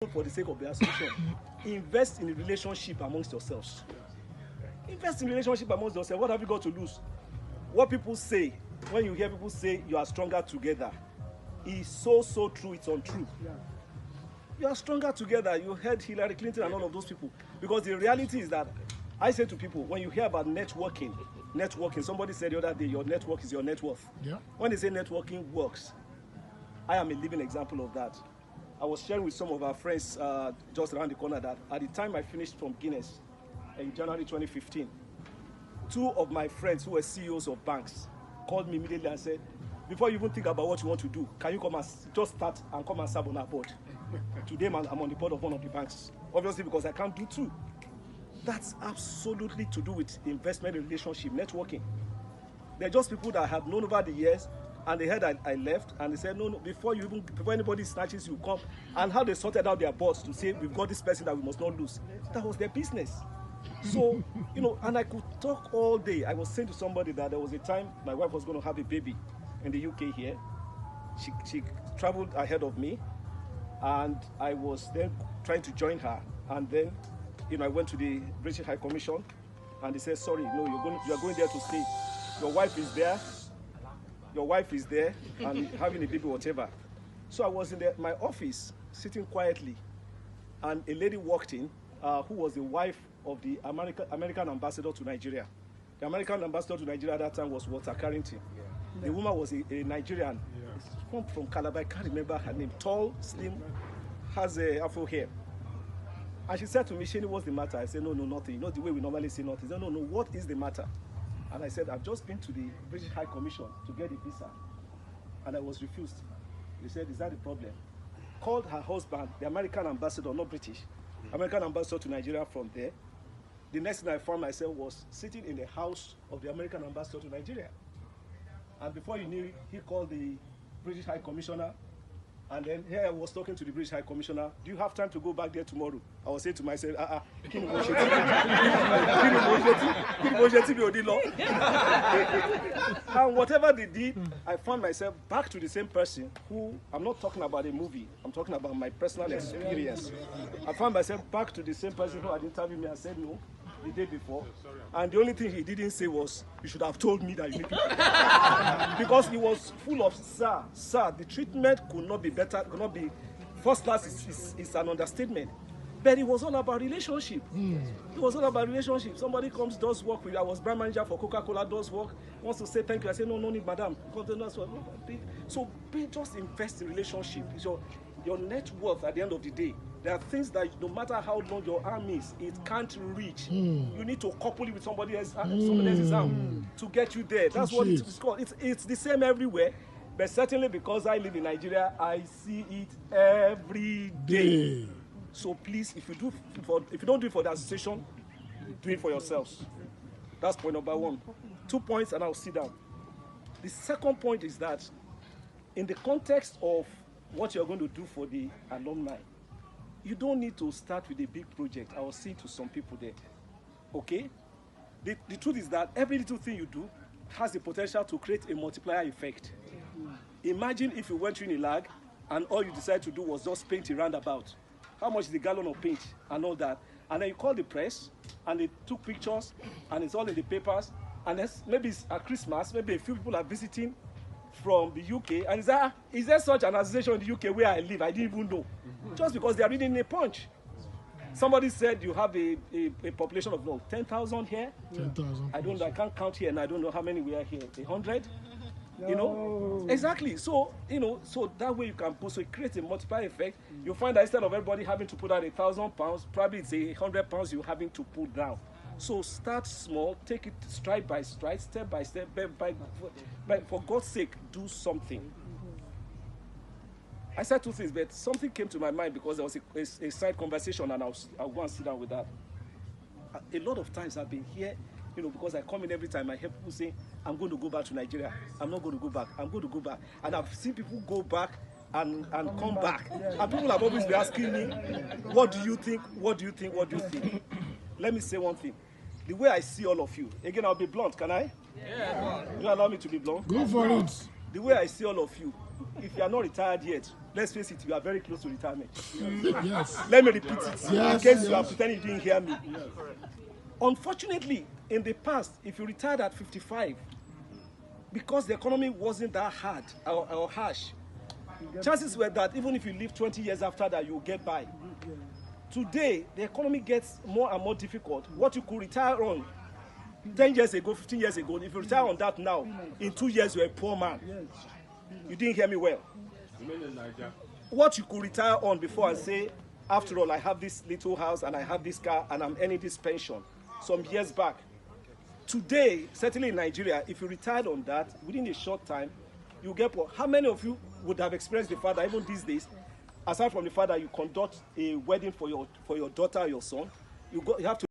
for the sake of the association. Invest in a relationship amongst yourselves. Invest in relationship amongst yourselves. What have you got to lose? What people say, when you hear people say you are stronger together, is so true, it's untrue. Yeah. You are stronger together. You heard Hillary Clinton and all of those people. Because the reality is that I say to people, when you hear about networking, somebody said the other day, your network is your net worth. Yeah. When they say networking works, I am a living example of that. I was sharing with some of our friends just around the corner that at the time I finished from Guinness in January 2015, two of my friends who were CEOs of banks called me immediately and said, before you even think about what you want to do, can you come and just start and come and serve on our board? Today, I'm on the board of one of the banks. Obviously, because I can't do two. That's absolutely to do with investment, relationship, networking. They're just people that I have known over the years, and they heard I left, and they said, no, before anybody snatches you, come. And how they sorted out their boards to say, we've got this person that we must not lose. That was their business. So, and I could talk all day. I was saying to somebody that there was a time my wife was going to have a baby in the UK here. She traveled ahead of me, and I was then trying to join her. And then, I went to the British High Commission, and they said, sorry, no, you are going there to stay. Your wife is there, and having a baby, whatever. So I was in my office, sitting quietly, and a lady walked in, who was the wife of the American ambassador to Nigeria. The American ambassador to Nigeria at that time was Walter Carrington. Yeah. The woman was a Nigerian. Yeah. From Calabar, I can't remember her name. Tall, slim, has a afro hair. And she said to me, Shani, what's the matter? I said, no, nothing. The way we normally say nothing. She said, no, what is the matter? And I said, I've just been to the British High Commission to get a visa, and I was refused. They said, is that the problem? Called her husband, the American ambassador, not British, American ambassador to Nigeria from there. The next thing I found myself was sitting in the house of the American ambassador to Nigeria. And before you knew it, he called the British High Commissioner. And then here I was talking to the British High Commissioner. Do you have time to go back there tomorrow? I was saying to myself, and whatever they did, I found myself back to the same person who, I'm not talking about a movie, I'm talking about my personal experience. I found myself back to the same person who had interviewed me and said no the day before. And the only thing he didn't say was, you should have told me that you need to. Because he was full of, sir, the treatment could not be better, could not be, first class is an understatement. But it was all about relationship. It was all about relationship. Somebody comes, does work with, I was brand manager for Coca-Cola, does work, wants to say thank you. I say, no need, madam. So just invest in relationship. Your net worth at the end of the day. There are things that no matter how long your arm is, it can't reach. You need to couple it with somebody else's arm to get you there. That's what it's called. It's the same everywhere. But certainly because I live in Nigeria, I see it every day. So please, if you don't do it for the association, do it for yourselves. That's point number one. 2 points and I'll sit down. The second point is that in the context of what you're going to do for the alumni, you don't need to start with a big project. I was saying to some people there, okay? The truth is that every little thing you do has the potential to create a multiplier effect. Imagine if you went to Unilag and all you decided to do was just paint a roundabout. How much is the gallon of paint and all that? And then you call the press and they took pictures and it's all in the papers. And maybe it's at Christmas, maybe a few people are visiting from the UK, and is there such an association in the UK where I live? I didn't even know. Just because they are reading a punch. Somebody said you have a population of 10,000 here. 10,000. I don't know. I can't count here, and I don't know how many we are here. 100. Exactly. So so that way you can put, so it creates a multiplier effect. You find that instead of everybody having to put out £1,000, probably it's £100 you're having to put down. So start small, take it stride by stride, step by step, but for God's sake, do something. I said two things, but something came to my mind because there was a side conversation, and I'll go and sit down with that. A lot of times I've been here, because I come in every time, I hear people say, I'm going to go back to Nigeria. I'm not going to go back. I'm going to go back. And I've seen people go back and come back. And people have always been asking me, what do you think? What do you think? What do you think? Let me say one thing. The way I see all of you, again, I'll be blunt, can I? Yeah. Do you allow me to be blunt? Go for it. The way I see all of you, if you are not retired yet, let's face it, you are very close to retirement. Yes. Let me repeat it Yes. in case you are pretending you didn't hear me. Unfortunately, in the past, if you retired at 55, because the economy wasn't that hard or harsh, chances were that even if you live 20 years after that, you'll get by. Today, the economy gets more and more difficult. What you could retire on 10 years ago, 15 years ago, if you retire on that now, in 2 years, you're a poor man. You didn't hear me well. What you could retire on before and say, after all, I have this little house and I have this car and I'm earning this pension some years back. Today, certainly in Nigeria, if you retired on that, within a short time, you get poor. How many of you would have experienced the fact that even these days, aside from the fact that you conduct a wedding for your daughter or your son, you have to